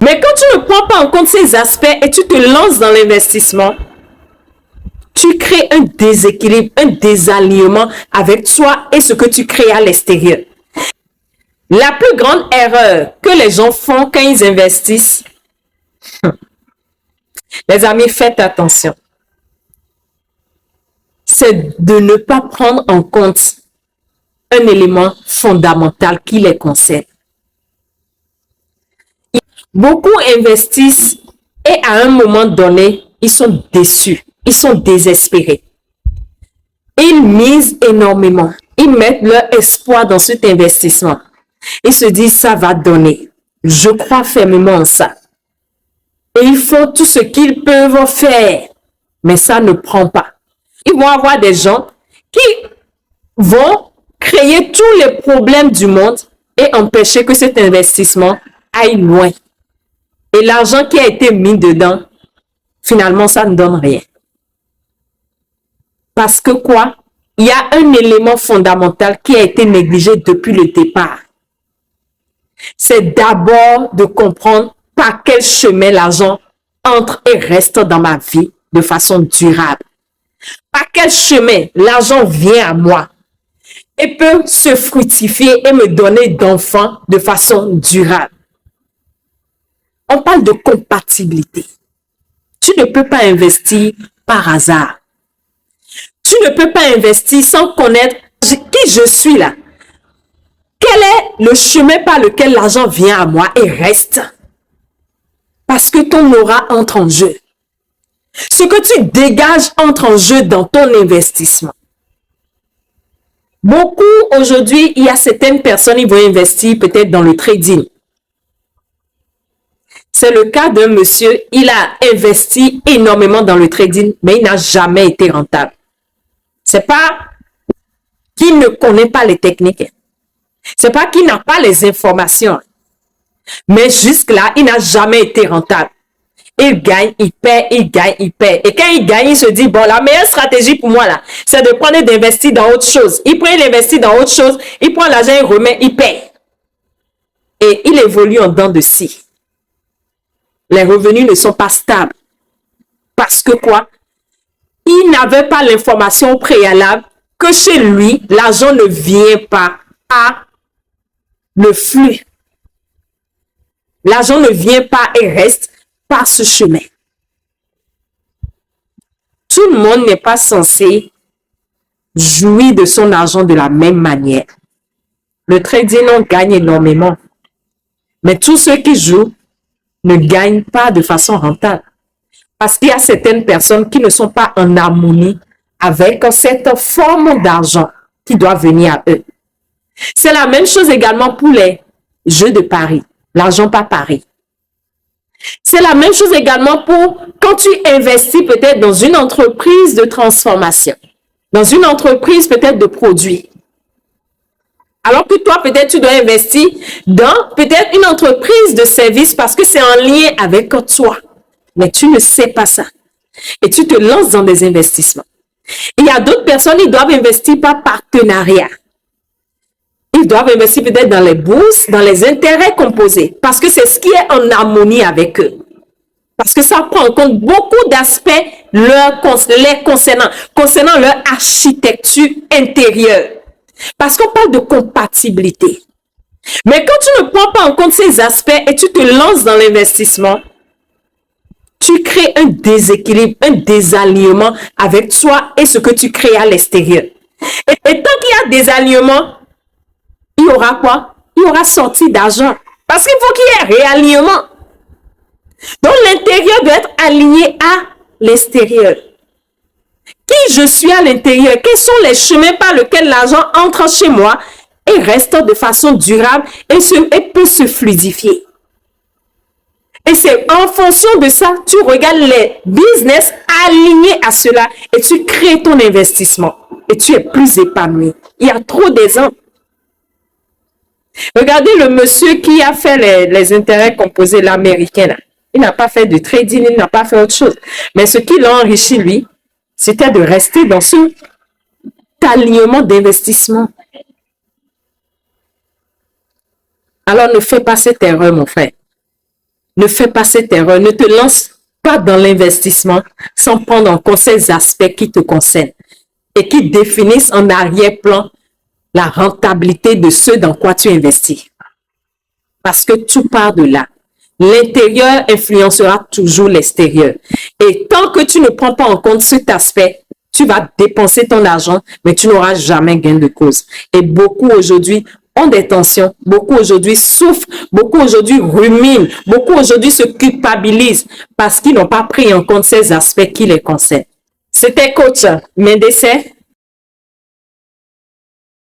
Mais quand tu ne prends pas en compte ces aspects et tu te lances dans l'investissement, tu crées un déséquilibre, un désalignement avec toi et ce que tu crées à l'extérieur. La plus grande erreur que les gens font quand ils investissent, les amis, faites attention, c'est de ne pas prendre en compte un élément fondamental qui les concerne. Beaucoup investissent et à un moment donné, ils sont déçus, ils sont désespérés. Ils misent énormément, ils mettent leur espoir dans cet investissement. Ils se disent, ça va donner. Je crois fermement en ça. Et ils font tout ce qu'ils peuvent faire, mais ça ne prend pas. Ils vont avoir des gens qui vont créer tous les problèmes du monde et empêcher que cet investissement aille loin. Et l'argent qui a été mis dedans, finalement, ça ne donne rien. Parce que quoi? Il y a un élément fondamental qui a été négligé depuis le départ. C'est d'abord de comprendre par quel chemin l'argent entre et reste dans ma vie de façon durable. Par quel chemin l'argent vient à moi et peut se fructifier et me donner d'enfants de façon durable. On parle de compatibilité. Tu ne peux pas investir par hasard. Tu ne peux pas investir sans connaître qui je suis là. Quel est le chemin par lequel l'argent vient à moi et reste? Parce que ton aura entre en jeu. Ce que tu dégages entre en jeu dans ton investissement. Beaucoup aujourd'hui, il y a certaines personnes qui vont investir peut-être dans le trading. C'est le cas d'un monsieur, il a investi énormément dans le trading, mais il n'a jamais été rentable. C'est pas qu'il ne connaît pas les techniques. C'est pas qu'il n'a pas les informations. Mais jusque-là, il n'a jamais été rentable. Il gagne, il perd, il gagne, il perd. Et quand il gagne, il se dit, bon, la meilleure stratégie pour moi, là, c'est de prendre et d'investir dans autre chose. Il prend, il investit dans autre chose, il prend l'argent, il remet, il perd. Et il évolue en dents de scie. Les revenus ne sont pas stables. Parce que quoi? Il n'avait pas l'information préalable que chez lui, l'argent ne vient pas à le flux. L'argent ne vient pas et reste par ce chemin. Tout le monde n'est pas censé jouir de son argent de la même manière. Le trading, on gagne énormément. Mais tous ceux qui jouent ne gagnent pas de façon rentable. Parce qu'il y a certaines personnes qui ne sont pas en harmonie avec cette forme d'argent qui doit venir à eux. C'est la même chose également pour les jeux de paris, l'argent par pari. C'est la même chose également pour quand tu investis peut-être dans une entreprise de transformation, dans une entreprise peut-être de produits. Alors que toi, peut-être, tu dois investir dans peut-être une entreprise de service parce que c'est en lien avec toi. Mais tu ne sais pas ça. Et tu te lances dans des investissements. Il y a d'autres personnes, ils doivent investir par partenariat. Ils doivent investir peut-être dans les bourses, dans les intérêts composés, parce que c'est ce qui est en harmonie avec eux. Parce que ça prend en compte beaucoup d'aspects les concernant leur architecture intérieure. Parce qu'on parle de compatibilité. Mais quand tu ne prends pas en compte ces aspects et tu te lances dans l'investissement, tu crées un déséquilibre, un désalignement avec toi et ce que tu crées à l'extérieur. Et tant qu'il y a désalignement, il y aura quoi? Il y aura sortie d'argent. Parce qu'il faut qu'il y ait réalignement. Donc l'intérieur doit être aligné à l'extérieur. Qui je suis à l'intérieur? Quels sont les chemins par lesquels l'argent entre chez moi et reste de façon durable et peut se fluidifier? Et c'est en fonction de ça, tu regardes les business alignés à cela et tu crées ton investissement. Et tu es plus épanoui. Il y a trop d'exemples. Regardez le monsieur qui a fait les intérêts composés, l'américain. Il n'a pas fait de trading, il n'a pas fait autre chose. Mais ce qui l'a enrichi, lui, c'était de rester dans ce alignement d'investissement. Alors ne fais pas cette erreur, mon frère. Ne fais pas cette erreur. Ne te lance pas dans l'investissement sans prendre en compte ces aspects qui te concernent et qui définissent en arrière-plan la rentabilité de ce dans quoi tu investis. Parce que tout part de là. L'intérieur influencera toujours l'extérieur. Et tant que tu ne prends pas en compte cet aspect, tu vas dépenser ton argent, mais tu n'auras jamais gain de cause. Et beaucoup aujourd'hui ont des tensions, beaucoup aujourd'hui souffrent, beaucoup aujourd'hui ruminent, beaucoup aujourd'hui se culpabilisent parce qu'ils n'ont pas pris en compte ces aspects qui les concernent. C'était coach Mendesset